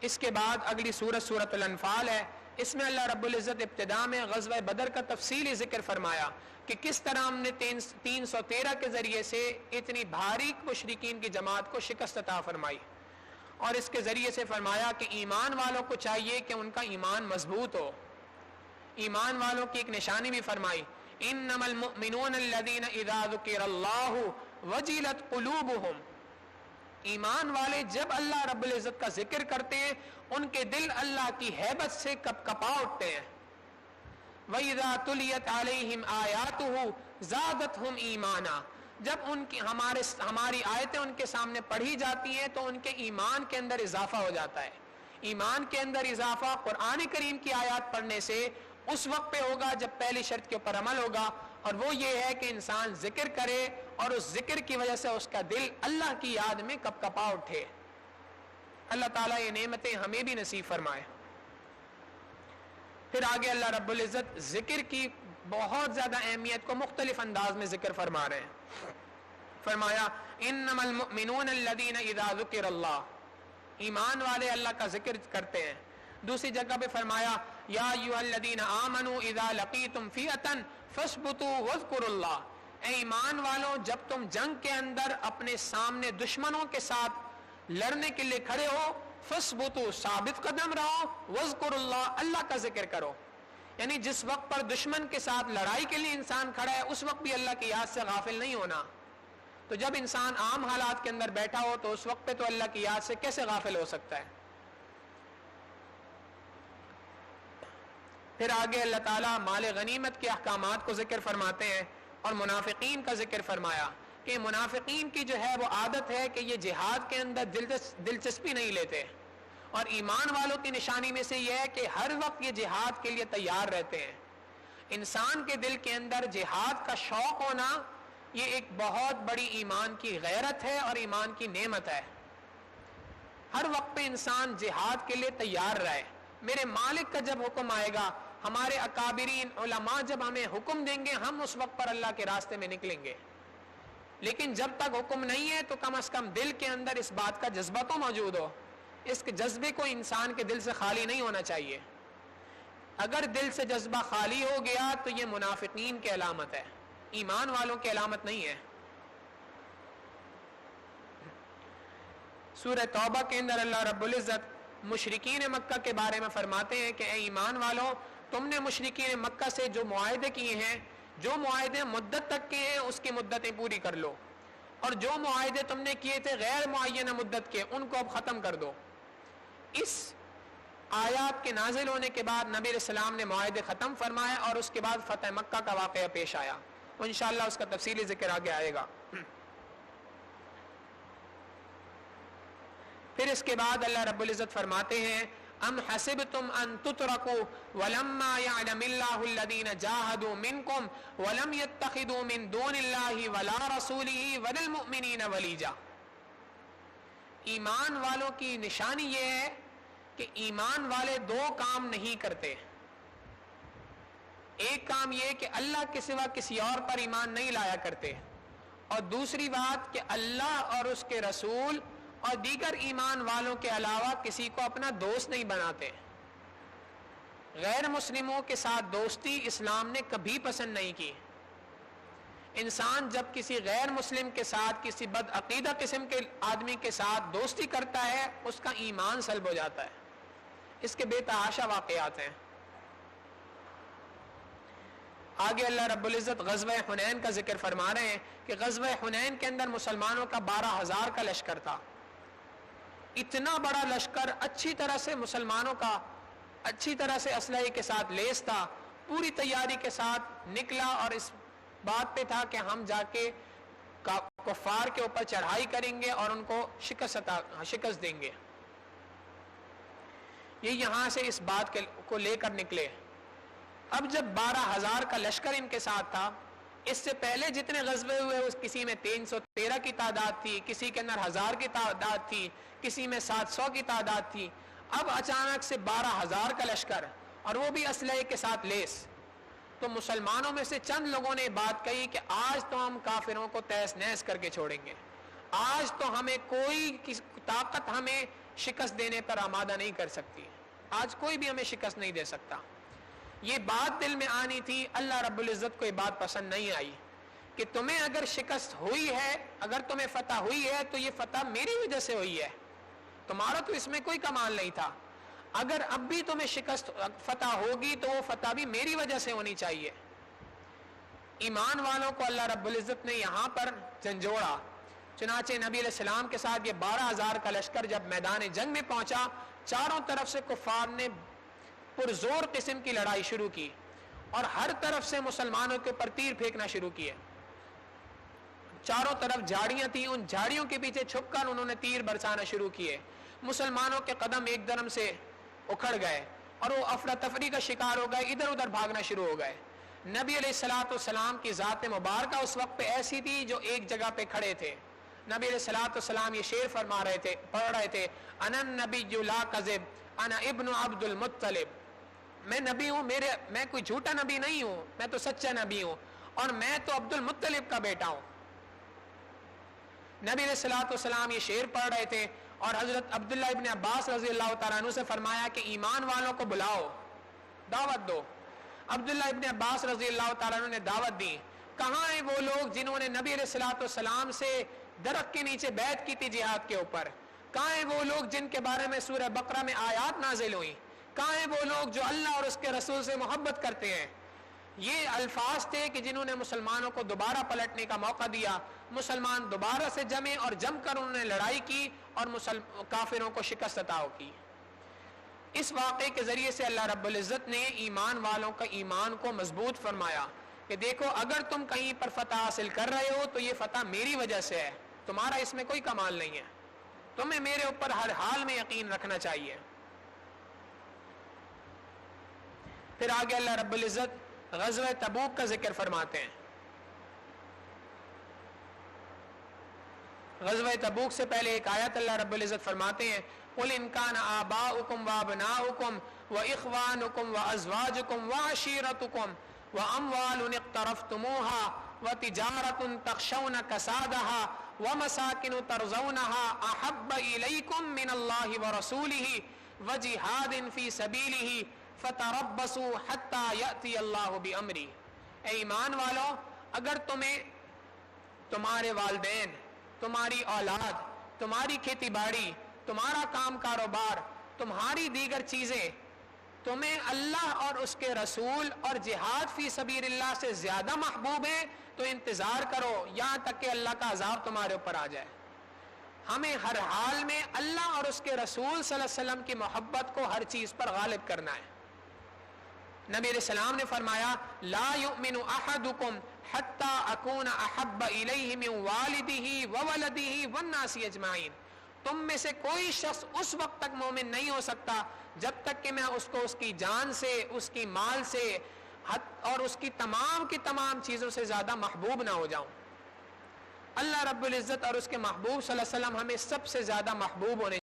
اس کے بعد اگلی سورت سورۃ الانفال ہے. اس میں اللہ رب العزت ابتدا میں غزوہ بدر کا تفصیلی ذکر فرمایا کہ کس طرح ہم نے 313 کے ذریعے سے اتنی بھاری مشرکین کی جماعت کو شکست عطا فرمائی، اور اس کے ذریعے سے فرمایا کہ ایمان والوں کو چاہیے کہ ان کا ایمان مضبوط ہو. ایمان والوں کی ایک نشانی بھی فرمائی، انما المؤمنون الذین اذا ذکر اللہ وجلت قلوبہم. ایمان والے جب اللہ رب العزت کا ذکر کرتے ہیں ان کے دل اللہ کی ہیبت سے کپ کپا اٹھتے ہیں. وَإِذَا تُلِيَتْ عَلَيْهِمْ آيَاتُهُ زَادَتْهُمْ ایمانا. جب ہماری آیتیں ان کے سامنے پڑھی جاتی ہیں تو ان کے ایمان کے اندر اضافہ ہو جاتا ہے. ایمان کے اندر اضافہ قرآن کریم کی آیات پڑھنے سے اس وقت پہ ہوگا جب پہلی شرط کے اوپر عمل ہوگا، اور وہ یہ ہے کہ انسان ذکر کرے اور اس ذکر کی وجہ سے اس کا دل اللہ کی یاد میں کپ کپا اٹھے. اللہ تعالیٰ یہ نعمتیں ہمیں بھی نصیب فرمائے. پھر آگے اللہ رب العزت ذکر کی بہت زیادہ اہمیت کو مختلف انداز میں ذکر فرما رہے ہیں. فرمایا انما المؤمنون الذین اذا ذکر اللہ. ایمان والے اللہ کا ذکر کرتے ہیں. دوسری جگہ پہ فرمایا یا ایھا الذین آمنوا اذا لقیتم فئۃ فاثبتوا واذکروا اللہ. اے ایمان والوں جب تم جنگ کے اندر اپنے سامنے دشمنوں کے ساتھ لڑنے کے لیے کھڑے ہو، فاثبتوا ثابت قدم رہو، واذکروا اللہ اللہ کا ذکر کرو. یعنی جس وقت پر دشمن کے ساتھ لڑائی کے لیے انسان کھڑا ہے اس وقت بھی اللہ کی یاد سے غافل نہیں ہونا. تو جب انسان عام حالات کے اندر بیٹھا ہو تو اس وقت پہ تو اللہ کی یاد سے کیسے غافل ہو سکتا ہے. پھر آگے اللہ تعالیٰ مال غنیمت کے احکامات کو ذکر فرماتے ہیں اور منافقین کا ذکر فرمایا کہ منافقین کی جو ہے وہ عادت ہے کہ یہ جہاد کے اندر دلچسپی نہیں لیتے، اور ایمان والوں کی نشانی میں سے یہ ہے کہ ہر وقت یہ جہاد کے لیے تیار رہتے ہیں. انسان کے دل کے اندر جہاد کا شوق ہونا یہ ایک بہت بڑی ایمان کی غیرت ہے اور ایمان کی نعمت ہے. ہر وقت پہ انسان جہاد کے لیے تیار رہے. میرے مالک کا جب حکم آئے گا، ہمارے اکابرین علماء جب ہمیں حکم دیں گے ہم اس وقت پر اللہ کے راستے میں نکلیں گے. لیکن جب تک حکم نہیں ہے تو کم از کم دل کے اندر اس بات کا جذبہ تو موجود ہو. اس کے جذبے کو انسان کے دل سے خالی نہیں ہونا چاہیے. اگر دل سے جذبہ خالی ہو گیا تو یہ منافقین کی علامت ہے، ایمان والوں کی علامت نہیں ہے. سورہ توبہ کے اندر اللہ رب العزت مشرکین مکہ کے بارے میں فرماتے ہیں کہ اے ایمان والوں تم نے مشرکین مکہ سے جو معاہدے کیے ہیں، جو معاہدے مدت تک کے ہیں اس کی مدتیں پوری کر لو، اور جو معاہدے تم نے کیے تھے غیر معینہ مدت کے ان کو اب ختم کر دو. اس آیات کے نازل ہونے کے بعد نبی علیہ السلام نے معاہدے ختم فرمائے اور اس کے بعد فتح مکہ کا واقعہ پیش آیا. انشاءاللہ اس کا تفصیلی ذکر آگے آئے گا. پھر اس کے بعد اللہ رب العزت فرماتے ہیں ام حسبتم ان تترکوا ولما يعلم الله الذين جاهدوا منكم ولم يتخذوا من دون الله ولا رسوله ولا المؤمنين وليجا. ایمان والوں کی نشانی یہ ہے کہ ایمان والے دو کام نہیں کرتے. ایک کام یہ کہ اللہ کے سوا کسی اور پر ایمان نہیں لایا کرتے، اور دوسری بات کہ اللہ اور اس کے رسول اور دیگر ایمان والوں کے علاوہ کسی کو اپنا دوست نہیں بناتے. غیر مسلموں کے ساتھ دوستی اسلام نے کبھی پسند نہیں کی. انسان جب کسی غیر مسلم کے ساتھ، کسی بدعقیدہ قسم کے آدمی کے ساتھ دوستی کرتا ہے اس کا ایمان سلب ہو جاتا ہے. اس کے بے تحاشا واقعات ہیں. آگے اللہ رب العزت غزوہ حنین کا ذکر فرما رہے ہیں کہ غزوہ حنین کے اندر مسلمانوں کا 12,000 کا لشکر تھا. اتنا بڑا لشکر اچھی طرح سے مسلمانوں کا اچھی طرح سے اسلحے کے ساتھ لیس تھا، پوری تیاری کے ساتھ نکلا اور اس بات پہ تھا کہ ہم جا کے کفار کے اوپر چڑھائی کریں گے اور ان کو شکست دیں گے. یہ یہاں سے اس بات کو لے کر نکلے. اب جب 12,000 کا لشکر ان کے ساتھ تھا، اس سے پہلے جتنے غزوے ہوئے اس کسی میں 313 کی تعداد تھی، کسی کے اندر 1000 کی تعداد تھی، کسی میں 700 کی تعداد تھی. اب اچانک سے 12,000 کا لشکر اور وہ بھی اسلحے کے ساتھ لیس. تو مسلمانوں میں سے چند لوگوں نے بات کہی کہ آج تو ہم کافروں کو تہس نہس کر کے چھوڑیں گے. آج تو ہمیں کوئی طاقت ہمیں شکست دینے پر آمادہ نہیں کر سکتی. آج کوئی بھی ہمیں شکست نہیں دے سکتا. یہ بات دل میں آنی تھی. اللہ رب العزت کو یہ بات پسند نہیں آئی کہ تمہیں اگر شکست ہوئی ہے, اگر تمہیں فتح ہوئی ہے تو یہ فتح میری وجہ سے ہوئی ہے, تمہارا تو اس میں کوئی کمال نہیں تھا. اگر اب بھی تمہیں شکست فتح ہوگی تو وہ فتح بھی میری وجہ سے ہونی چاہیے. ایمان والوں کو اللہ رب العزت نے یہاں پر جھنجھوڑا. چنانچہ نبی علیہ السلام کے ساتھ یہ 12,000 کا لشکر جب میدان جنگ میں پہنچا, چاروں طرف سے کفار نے پرزور قسم کی لڑائی شروع کی اور ہر طرف سے مسلمانوں کے اوپر تیر پھینکنا شروع کیے. چاروں طرف جھاڑیاں تھیں, ان جھاڑیوں کے پیچھے چھپ کر انہوں نے تیر برسانا شروع کیے. مسلمانوں کے قدم ایک درم سے اکھڑ گئے اور وہ افراتفری کا شکار ہو گئے, ادھر ادھر بھاگنا شروع ہو گئے. نبی علیہ الصلوۃ والسلام کی ذات مبارکہ اس وقت پہ ایسی تھی جو ایک جگہ پہ کھڑے تھے. نبی علیہ الصلوۃ والسلام یہ شعر فرما رہے تھے, پڑھ رہے تھے, انا النبی لا کذب انا ابن عبد المطلب, میں نبی ہوں, میں کوئی جھوٹا نبی نہیں ہوں, میں تو سچا نبی ہوں اور میں تو عبد المطلب کا بیٹا ہوں. نبی علیہ الصلوۃ والسلام یہ شعر پڑھ رہے تھے اور حضرت عبداللہ ابن عباس رضی اللہ تعالیٰ عنہ سے فرمایا کہ ایمان والوں کو بلاؤ, دعوت دو. عبداللہ ابن عباس رضی اللہ تعالیٰ عنہ نے دعوت دی. کہاں ہیں وہ لوگ جنہوں نے نبی علیہ الصلوۃ والسلام سے درخت کے نیچے بیعت کی تھی جہاد کے اوپر؟ کہاں ہیں وہ لوگ جن کے بارے میں سورہ بقرہ میں آیات نازل ہوئی؟ کہاں ہیں وہ لوگ جو اللہ اور اس کے رسول سے محبت کرتے ہیں؟ یہ الفاظ تھے کہ جنہوں نے مسلمانوں کو دوبارہ پلٹنے کا موقع دیا. مسلمان دوبارہ سے جمے اور جم کر انہوں نے لڑائی کی اور کافروں کو شکست عطا کی. اس واقعے کے ذریعے سے اللہ رب العزت نے ایمان والوں کا ایمان کو مضبوط فرمایا کہ دیکھو اگر تم کہیں پر فتح حاصل کر رہے ہو تو یہ فتح میری وجہ سے ہے, تمہارا اس میں کوئی کمال نہیں ہے, تمہیں میرے اوپر ہر حال میں یقین رکھنا چاہیے. پھر آگے اللہ رب العزت غزوہ تبوک کا ذکر فرماتے ہیں. غزوہ تبوک سے پہلے ایک آیت اللہ رب العزت فرماتے ہیں, قُلْ إِنْ كَانَ آبَاؤُكُمْ وَأَبْنَاؤُكُمْ وَإِخْوَانُكُمْ وَأَزْوَاجُكُمْ وَعَشِيرَتُكُمْ وَأَمْوَالٌ اقْتَرَفْتُمُوهَا وَتِجَارَةٌ تَخْشَوْنَ كَسَادَهَا وَمَسَاكِنُ تَرْضَوْنَهَا أَحَبَّ إِلَيْكُمْ مِنَ اللَّهِ وَرَسُولِهِ وَجِهَادٍ فِي سَبِيلِهِ فَتَرَبَّصُوا حَتَّى يَأْتِيَ اللَّهُ بِأَمْرِهِ. اے ایمان والو, اگر تمہیں تمہارے والدین, تمہاری اولاد, تمہاری کھیتی باڑی, تمہارا کام کاروبار, تمہاری دیگر چیزیں تمہیں اللہ اور اس کے رسول اور جہاد فی سبیل اللہ سے زیادہ محبوب ہیں تو انتظار کرو یہاں تک کہ اللہ کا عذاب تمہارے اوپر آ جائے. ہمیں ہر حال میں اللہ اور اس کے رسول صلی اللہ علیہ وسلم کی محبت کو ہر چیز پر غالب کرنا ہے. نبی علیہ السلام نے فرمایا لا یؤمن احدکم حتی اکون احب الیہ من والدہ وولدہ والناس اجمعین. تم میں سے کوئی شخص اس وقت تک مومن نہیں ہو سکتا جب تک کہ میں اس کو اس کی جان سے, اس کی مال سے اور اس کی تمام چیزوں سے زیادہ محبوب نہ ہو جاؤں. اللہ رب العزت اور اس کے محبوب صلی اللہ علیہ وسلم ہمیں سب سے زیادہ محبوب ہونے